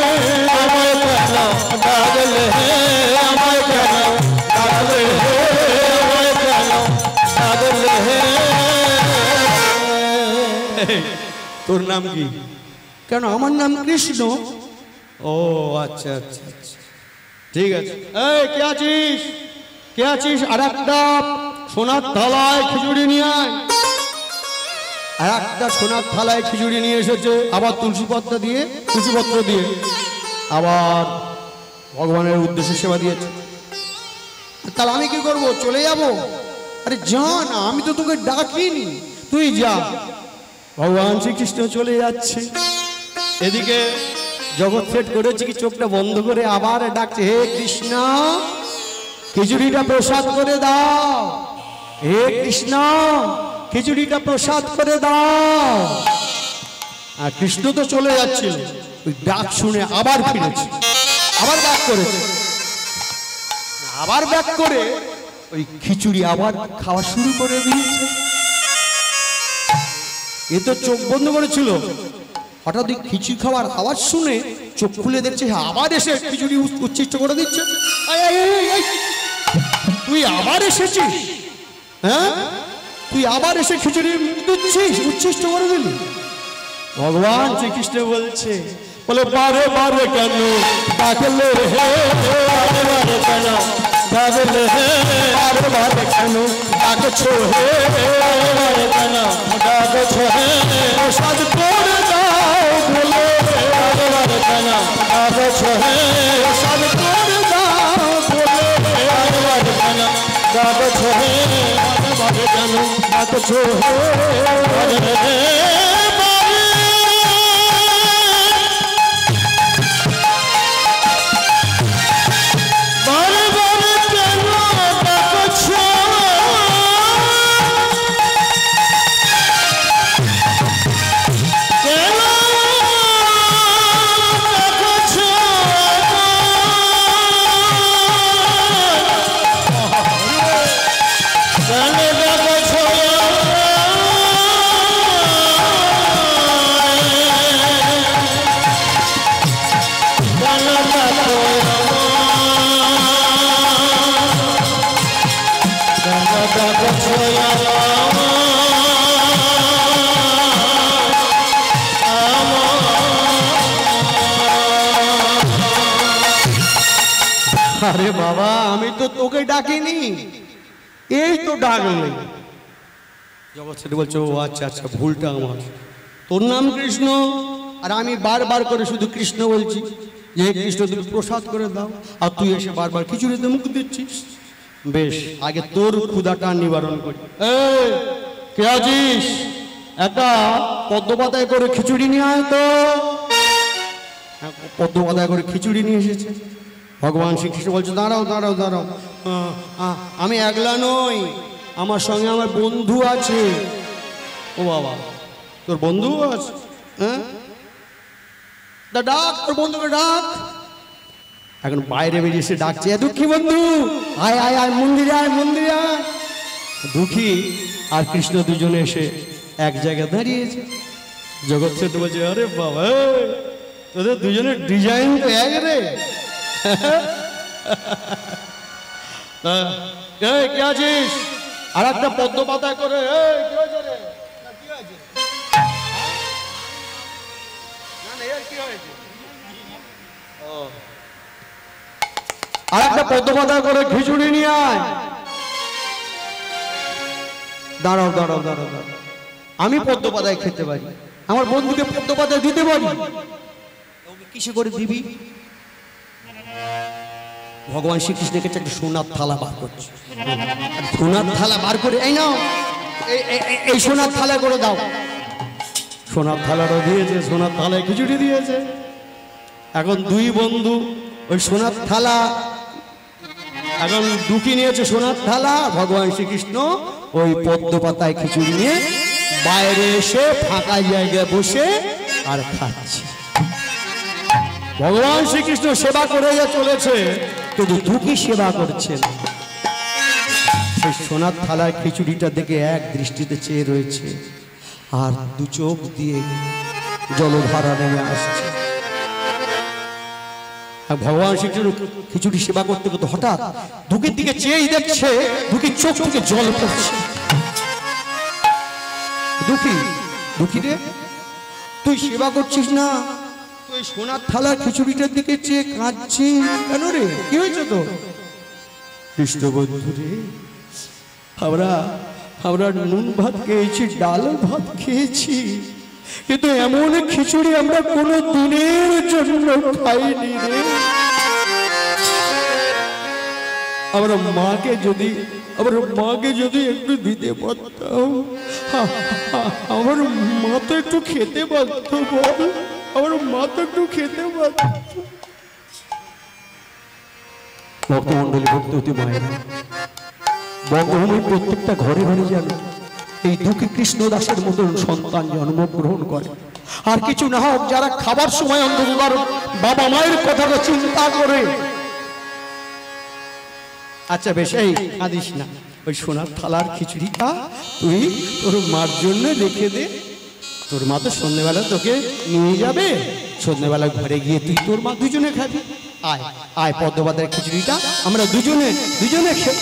আমায় কেন ডাকলে হে, আমায় কেন ডাকলে হে, আমায় কেন ডাকলে হে। তোর নাম কি? কেন আমার নাম কৃষ্ণ। ও আচ্ছা আচ্ছা আচ্ছা, ঠিক আছে। এই কে আছিস? কে আছিস? আর একটা সোনার থালায় খিচুড়ি নিয়ে আয়। আর একটা সোনার থালায় খিচুড়ি নিয়ে এসেছে, আবার তুলসীপত্র দিয়ে আবার ভগবানের উদ্দেশ্যে সেবা দিয়েছে। তাহলে আমি কি করব? চলে যাব? আরে যা না, আমি তো তোকে ডাকিনি, তুই যা। ভগবান শ্রীকৃষ্ণ চলে যাচ্ছে। এদিকে জগৎ সেট করেছে কি, চোখটা বন্ধ করে আবার ডাকছে, হে কৃষ্ণ খিচুড়িটা প্রসাদ করে দাও, হে কৃষ্ণ খিচুড়িটা প্রসাদ করে দাও। আর কৃষ্ণ তো চলে যাচ্ছিল, ওই ডাক শুনে আবার ফিরেছে, আবার ব্যাক করেছে, আবার ব্যাক করে ওই খিচুড়ি আবার খাওয়া শুরু করে দিয়েছে। এ তো চোখ বন্ধ করেছিল, হঠাৎ ওই খিচুড়ি খাওয়ার আওয়াজ শুনে চোখ খুলে দেখছে আবার এসে খিচুড়ি উচ্ছিষ্ট করে দিচ্ছে। তুই আবার এসেছিস? হ্যাঁ, তুই আবার এসে খিচুড়ি দিচ্ছিস, উচ্ছিষ্ট করে দিলি? ভগবান শ্রীকৃষ্ণ বলছে, বলে বারে বারে কেন ডাকলে হে, বারে বারে কেন ডাকলে হে, বারে বারে কেন ডাকছো হে, বারে বারে কেন ডাকছো হে, প্রসাদ করে দাও বলে, বারে বারে কেন ডাকছো হে, প্রসাদ করে দাও বলে, বারে বারে কেন ডাকছো হে, বারে বারে কেন ডাকছো হে, বারে হে আরে বাবা, আমি তো তোকে ডাকিনি, এই তো ডাকলে। জগৎ সেটা বলছে, ও আচ্ছা আচ্ছা, ভুলটা আমার। তোর নাম কৃষ্ণ, আর আমি বারবার করে শুধু কৃষ্ণ বলছি, যে কৃষ্ণ তুমি প্রসাদ করে দাও, আর তুই এসে বারবার খিচুড়িতে মুখ দিচ্ছিস। বেশ, আগে তোর ক্ষুধাটা নিবারণ করি। এই কে আছিস? একটা পদ্ম পাতায় করে খিচুড়ি নিয়ে আয় তো। পদ্ম পাতায় করে খিচুড়ি নিয়ে এসেছে। ভগবান শ্রীকৃষ্ণ বলছে, দাঁড়াও দাঁড়াও দাঁড়াও, আমি একলা নই, আমার সঙ্গে আমার বন্ধু আছে। ও বাবা, তোর বন্ধু আছে? হ্যাঁ, ডাক তোর বন্ধুকে ডাক। এখন বাইরে বেরিয়ে এসে ডাকছে, দুঃখী বন্ধু আয় আয় আয়, মন্দিরে আয়, মন্দিরে আয়। দুঃখী আর কৃষ্ণ দুজনে এসে এক জায়গায় দাঁড়িয়েছে। জগৎ সেটা বলছে, আরে বাবা, তোদের দুজনের ডিজাইন তো এক রে। কে আছিস? আর একটা পদ্ম পাতায় করে, আর একটা পদ্ম পাতায় করে খিচুড়ি নিয়ে আয়। দাঁড়াও দাঁড়াও দাঁড়াও দাঁড়াও, আমি পদ্ম পাতায় খেতে পারি, আমার বন্ধুকে পদ্ম পাতায় দিতে পারি, কিসে করে দিবি? ভগবান শ্রীকৃষ্ণের কাছে একটা সোনার থালা বার করছে। সোনার থালা বার করে, এই নাও, এই সোনার থালা করে দাও। সোনার থালাটা দিয়েছে, সোনার থালায় খিচুড়ি দিয়েছে। এখন দুই বন্ধু ওই সোনার থালা, এখন দুটি নিয়েছে সোনার থালা, ভগবান শ্রীকৃষ্ণ ওই পদ্ম পাতায় খিচুড়ি নিয়ে বাইরে এসে ফাঁকা জায়গায় বসে আর খাচ্ছে। ভগবান শ্রীকৃষ্ণ সেবা করে চলেছে, কিন্তু দুঃখী সেবা করছেন। সেই সোনার থালার খিচুড়িটা দেখে এক দৃষ্টিতে চেয়ে রয়েছে, আর দু চোখ দিয়ে জলধারা নেমে আসছে। ভগবান শ্রীকৃষ্ণ খিচুড়ি সেবা করতে করতে হঠাৎ দুঃখীর দিকে চেয়েই দেখছে, দুঃখীর চোখ থেকে জল পড়ছে। দুঃখী দুঃখী রে, তুই সেবা করছিস না, তুই সোনার থালার খিচুড়িটার দিকে চেয়ে কাঁদছিস কেন রে? কি হয়েছে তো? কৃষ্ণ বন্ধু রে, আমরা নুন ভাত খেয়েছি, ডাল ভাত খেয়েছি, কিন্তু এমন খিচুড়ি আমরা কোনো দিনের জন্য খাইনি রে। আমার মাকে যদি একটু দিতে পারতাম, আমার মা তো একটু খেতে পারত, বল, আমার মা তো একটু খেতে পারত। ভক্তমন্ডলী, ভক্তবতী মায়েরা, বঙ্গভূমির প্রত্যেকটা ঘরে ঘরে যেন এই দুঃখী কৃষ্ণ দাসের মতন সন্তান জন্মগ্রহণ করে। আর কিছু না হোক, যারা খাবার সময় অন্ধকার বাবা মায়ের কথাটা চিন্তা করে। আচ্ছা বেশ, এই কাঁদিস না, ওই সোনার থালার খিচুড়িটা তুই তোর মার জন্য রেখে দে। তোর মা তো সন্ধ্যেবেলা তোকে নিয়ে যাবে, সন্ধ্যেবেলা ঘরে গিয়ে তুই তোর মা দুজনে খাবি। আয় আয়, পদ্মপাতার খিচুড়িটা আমরা দুজনে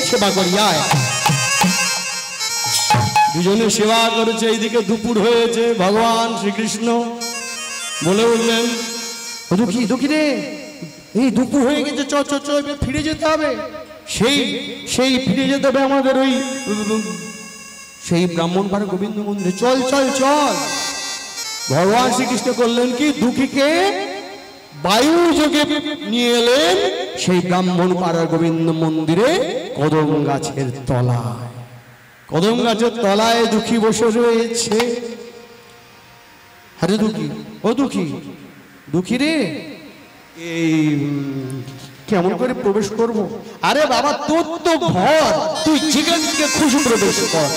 সেবা করি। আয়, দুজনে সেবা করেছে। এইদিকে দুপুর হয়েছে, ভগবান শ্রীকৃষ্ণ বলে উঠলেন, দুঃখী রে, এই দুপুর হয়ে গেছে, চ চ চ, ফিরে যেতে হবে। সেই ফিরে যেতে হবে আমাদের ওই সেই ব্রাহ্মণপাড়া গোবিন্দ মন্দিরে। চল চল চল। ভগবান শ্রীকৃষ্ণ করলেন কি, দুঃখীকে বায়ু যোগে নিয়ে এলেন সেই ব্রাহ্মণপাড়া গোবিন্দ মন্দিরে কদম গাছের তলায়। কদম গাছের তলায় দুঃখী বসে রয়েছে। আরে দুঃখী রে, এই কেমন করে প্রবেশ করব? আরে বাবা, তোর তো ঘর, তুই যেখান থেকে খুশি প্রবেশ কর।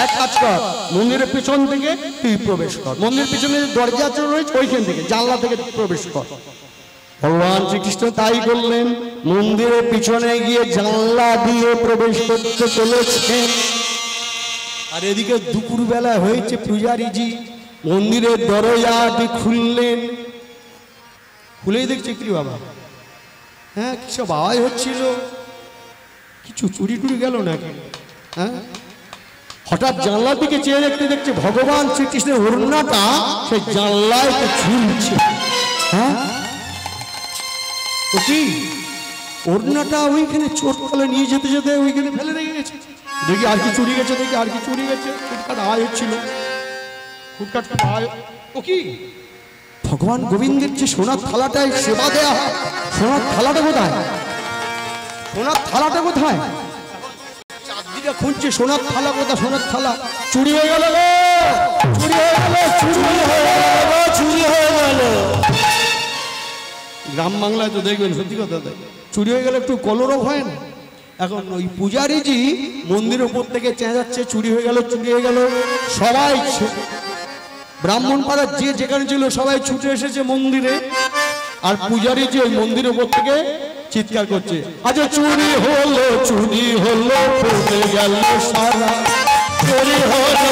এক কাজ কর, মন্দিরের পিছন থেকে তুই প্রবেশ কর। মন্দিরের পিছনে দরজা রয়েছে, ওইখান থেকে জানলা থেকে প্রবেশ কর। ভগবান শ্রীকৃষ্ণ তাই করলেন, মন্দিরের পিছনে গিয়ে জানলা দিয়ে প্রবেশ করতে চলেছেন। আর এদিকে দুপুর বেলা হয়েছে, পূজারীজি মন্দিরের দরজাটি খুললেন। খুলেই দেখছে কি বাবা, হ্যাঁ কি সব আওয়াজ হচ্ছিল, কিছু চুরি টুরি গেল নাকি? হ্যাঁ, হঠাৎ জানলার দিকে চেয়ে দেখছে ভগবান শ্রীকৃষ্ণের ওড়নাটা সেই জানলায় ঝুলছে। হ্যাঁ, কি ওড়নাটা ওইখানে চোট করে নিয়ে যেতে যেতে ওইখানে ফেলে রেখে গেছে। দেখি আর কি চুরি গেছে, ফুটকাট আওয়াজ হচ্ছিল, ফুটকাট আওয়াজ। ও কি, ভগবান গোবিন্দের যে সোনার থালাটায় সেবা দেয়া, সোনার থালাটা কোথায়? চারদিকে খুঁজছে সোনার থালা কোথায়, সোনার থালা চুরি হয়ে গেল, চুরি হয়ে গেল। গ্রাম বাংলায় তো দেখবেন, সত্যি কথা, চুরি হয়ে গেলে একটু কলরব হয় না? এখন ওই পূজারীজি মন্দিরের উপর থেকে চেঁচাচ্ছে, চুরি হয়ে গেল। সবাই ব্রাহ্মণপাড়ার যে যেখানে ছিল সবাই ছুটে এসেছে মন্দিরে। আর পূজারীজি ওই মন্দিরের উপর থেকে চিৎকার করছে, আচ্ছা চুরি হলো পড়ে গেল সারা, চুরি হলো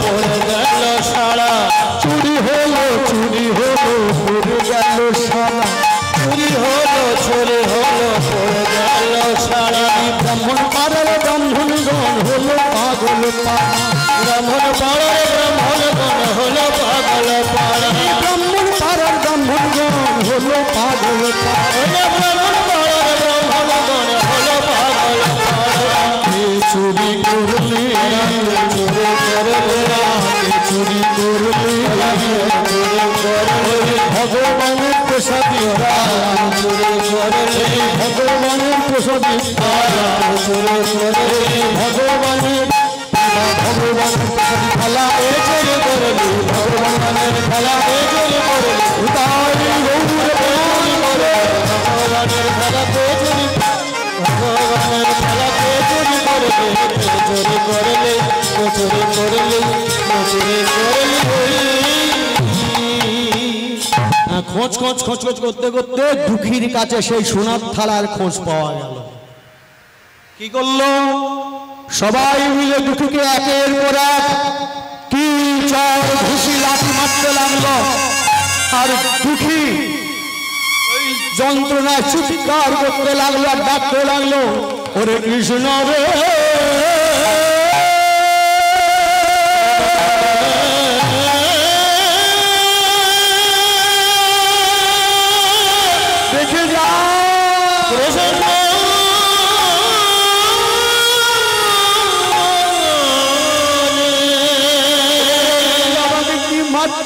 পড়ে গেল সারা, চুরি হলো পড়ে গেল সারা, চুরি হলো পড়ে গেল সারা। ব্রাহ্মণপাড়ার ব্রাহ্মণগণ হলো পাগল পাড়া, ব্রাহ্মণপাড়ার ব্রাহ্মণগণ হলো পাগল পাড়া, ব্রাহ্মণপাড়ার ব্রাহ্মণগণ হলো পাগল পাড়া, ব্রাহ্মণপাড়ার ব্রাহ্মণগণ হলো পাগল পাড়া। চুরি করলে চুরি করলে ভগবানের প্রসাদী, ভগবানের প্রসাদী, ভগবানের প্রসাদী ফলা এ চলে করলি, ভগবানের ফলা এ চলে করলি, ভগবানের ফলাতে চলি, ভগবানের ফলাতে চলি করলে, চুরি করলে চুরি করলে চুরি করলে। খোঁজ করতে করতে দুঃখীর কাছে সেই সোনার থালার খোঁজ পাওয়া গেল। কি করলো, সবাই মিলে দুঃখীকে একের পর এক কি চর ঘুষি লাঠি মারতে লাগলো। আর দুঃখী ওই যন্ত্রণায় চিৎকার করতে লাগলো আর ডাকতে লাগলো, ওরে কৃষ্ণ রে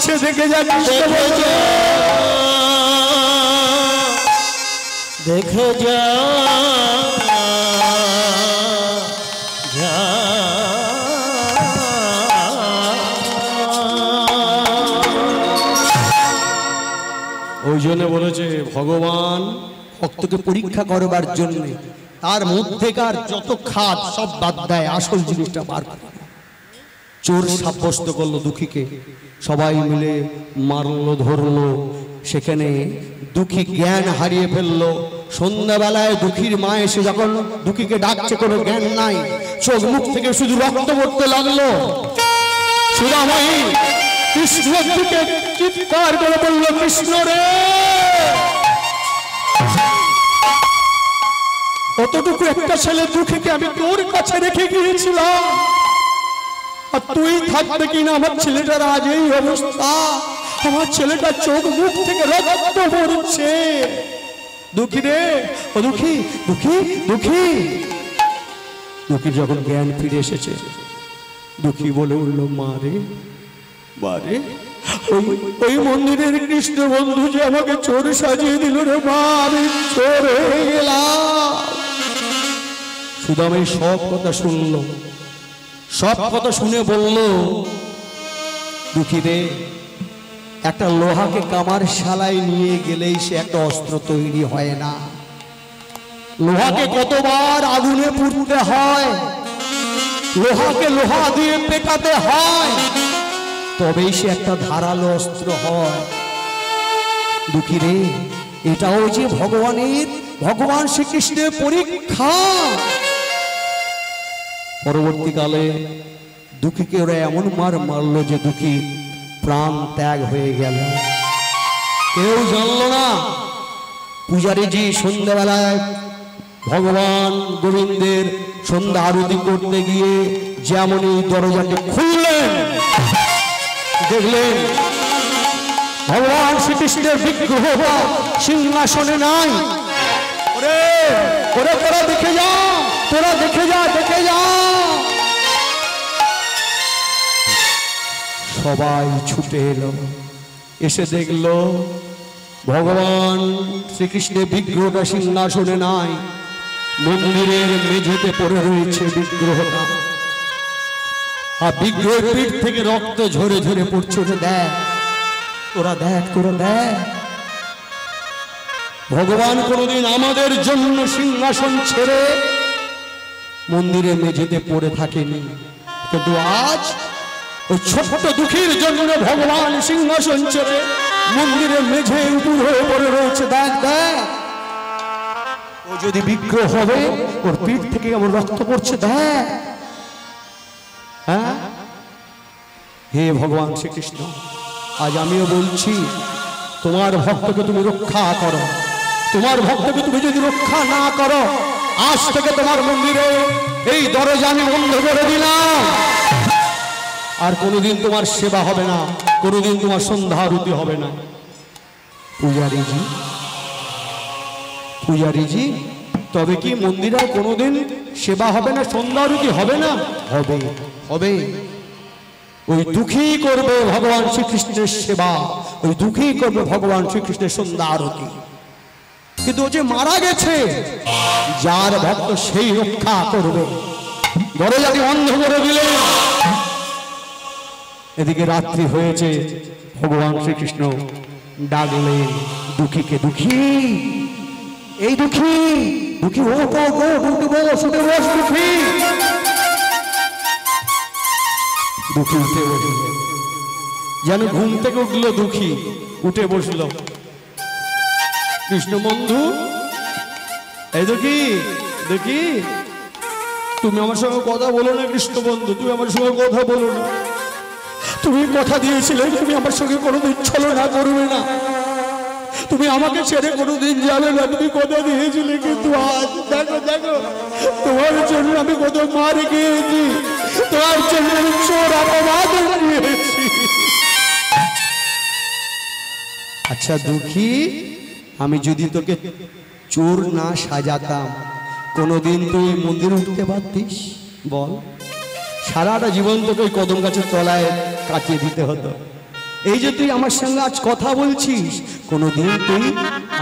আসছে, দেখে যা দেখে যা ওই জন্য বলেছে ভগবান ভক্তকে পরীক্ষা করবার জন্য তার মধ্যেকার যত খাদ সব বাদ দেয়, আসল জিনিসটা বার করে। চোর সাব্যস্ত করলো দুঃখীকে, সবাই মিলে মারলো ধরলো, সেখানে দুঃখী জ্ঞান হারিয়ে ফেললো। সন্ধ্যাবেলায় দুঃখীর মা এসে যখন দুঃখীকে ডাকছে, কোনো জ্ঞান নাই, চোখ মুখ থেকে শুধু রক্ত পড়তে লাগলো। সুদাময়ী কৃষ্ণের দিকে চিৎকার করে বলল, কৃষ্ণ রে, অতটুকু একটা ছেলে দুঃখীকে আমি তোর কাছে রেখে গিয়েছিলাম, আর তুই থাকবে কিনা আমার ছেলেটার আজ এই অবস্থা, আমার ছেলেটা চোখ মুখ থেকে রক্ত পড়ছে। দুঃখী রে, ও দুঃখী, দুঃখী, দুঃখী। দুঃখী যখন জ্ঞান ফিরে এসেছে, দুঃখী বলে উঠল, মা রে, বারে ওই মন্দিরের কৃষ্ণ বন্ধু যে আমাকে চোর সাজিয়ে দিল রে মা, আমি চোর হয়ে গেলাম। সুদামা সব কথা শুনল, সব কথা শুনে বলল, দুঃখী রে, একটা লোহাকে কামার শালায় নিয়ে গেলেই সে একটা অস্ত্র তৈরি হয় না। লোহাকে কতবার আগুনে পুড়তে হয়, লোহাকে লোহা দিয়ে পেটাতে হয়, তবেই সে একটা ধারালো অস্ত্র হয়। দুঃখী রে, এটাও যে ভগবান শ্রীকৃষ্ণের পরীক্ষা। পরবর্তীকালে দুঃখীকে ওরা এমন মারলো যে দুঃখী প্রাণ ত্যাগ হয়ে গেল। কেউ জানল না। পূজারীজি সন্ধ্যাবেলায় ভগবান গোবিন্দের সন্ধ্যা আরতি করতে গিয়ে যেমনই দরজাটি খুললেন, দেখলেন ভগবান শ্রীকৃষ্ণের বিগ্রহ সিংহাসনে নাই। ওরে ওরে, তোরা দেখে যা, তোরা দেখে যা, দেখে যা। সবাই ছুটে এলো, এসে দেখলো ভগবান শ্রীকৃষ্ণের বিগ্রহটা সিংহাসনে নাই, মন্দিরের মেঝেতে পড়ে রয়েছে বিগ্রহটা। আর বিগ্রহের পিঠ থেকে রক্ত ঝরে ঝরে পড়ছে। দেখ তোরা, দেখ তোরা, দেখ। ভগবান কোনদিন আমাদের জন্য সিংহাসন ছেড়ে মন্দিরের মেঝেতে পড়ে থাকেনি, কিন্তু আজ ওই ছোট্ট দুঃখীর জন্য ভগবান সিংহাসন ছেড়ে মন্দিরের মেঝে উপুর হয়ে পড়ে রয়েছে। দেখ দেখ, ও যদি বিগ্রহ হবে, ওর পিঠ থেকে আমার রক্ত পড়ছে, দেখ। হ্যাঁ, হে ভগবান শ্রীকৃষ্ণ, আজ আমিও বলছি, তোমার ভক্তকে তুমি রক্ষা করো। তোমার ভক্তকে তুমি যদি রক্ষা না করো, আজ থেকে তোমার মন্দিরে এই দরজা আমি বন্ধ করে দিলাম। আর কোনোদিন তোমার সেবা হবে না, কোনোদিন তোমার সন্ধ্যা আরতি হবে না। পূজারীজি, তবে কি মন্দিরে কোনোদিন সেবা হবে না, সন্ধ্যা আরতি হবে না? হবে, হবে। ওই দুঃখী করবে ভগবান শ্রীকৃষ্ণের সেবা, ওই দুঃখী করবে ভগবান শ্রীকৃষ্ণের সন্ধ্যা আরতি। কিন্তু ও যে মারা গেছে, যার ভক্ত সেই রক্ষা করবে। দরজাটি বন্ধ করে দিলে, এদিকে রাত্রি হয়েছে, ভগবান শ্রীকৃষ্ণ ডাকলেন দুঃখীকে, দুঃখী, এই দুঃখী, দুঃখী, ও গো গো, উঠে বস, উঠে বস দুঃখী। দুঃখী উঠে বসল, যেন ঘুম থেকে উঠলো দুঃখী, উঠে বসলো। কৃষ্ণ বন্ধু, এই দুঃখী, দুঃখী, তুমি আমার সঙ্গে কথা বলো না। কৃষ্ণ বন্ধু, তুমি আমার সঙ্গে কথা বলো না। তুমি কথা দিয়েছিলে তুমি আমার সঙ্গে কোনোদিন ছলনা করবে না, তুমি আমাকে ছেড়ে কোনোদিন যাবে না, তুমি কথা দিয়েছিলে। কিন্তু আজ দেখো, দেখো, তোমার জন্য আমি কত মার গিয়েছি, তোমার জন্য আমি চোর অপবাদ নিয়েছি। আচ্ছা দুঃখী, আমি যদি তোকে চোর না সাজাতাম, কোনোদিন তুই মন্দিরে উঠতে পারতিস? বল, সারাটা জীবন তোকে ওই কদম গাছের তলায় কাটিয়ে দিতে হতো। এই যে তুই আমার সঙ্গে আজ কথা বলছিস, কোনোদিন তুই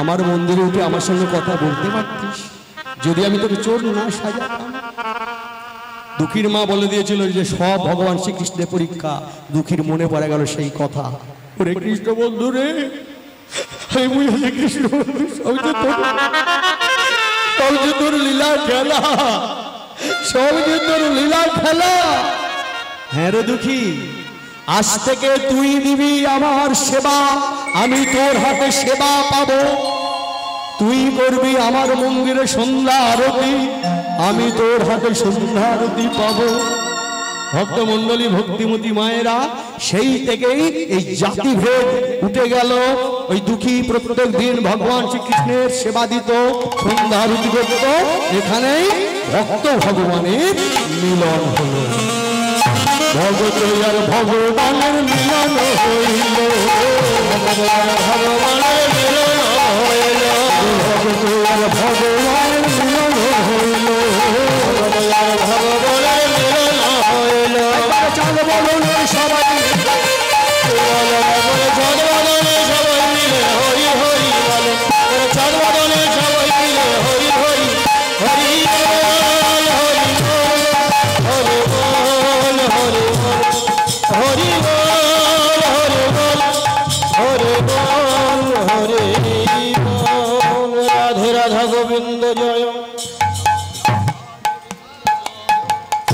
আমার মন্দিরে উঠে আমার সঙ্গে কথা বলতে পারতিস যদি আমি তোকে চোর না সাজাতাম। দুঃখীর মা বলে দিয়েছিল যে সব ভগবান শ্রীকৃষ্ণের পরীক্ষা। দুঃখীর মনে পড়ে গেল সেই কথা। ওরে কৃষ্ণ বন্ধু রে, কৃষ্ণ বন্ধু, সব যে তোর লীলা খেলা, সব যে তোর লীলা খেলা। হ্যাঁ রে দুঃখী, আজ থেকে তুই দিবি আমার সেবা, আমি তোর হাতে সেবা পাবো। তুই করবি আমার মন্দিরে সন্ধ্যা আরতি, আমি তোর হাতে সন্ধ্যা আরতি পাবো। ভক্তমণ্ডলী, ভক্তিমতী মায়েরা, সেই থেকেই এই জাতিভেদ উঠে গেল। ওই দুঃখী প্রত্যেক দিন ভগবান শ্রীকৃষ্ণের সেবা দিত, সন্ধ্যা আরতি করত। এখানেই ভক্ত ভগবানের মিলন হলো। ভগত আর ভগবানের মিলন হইল, ভগবানের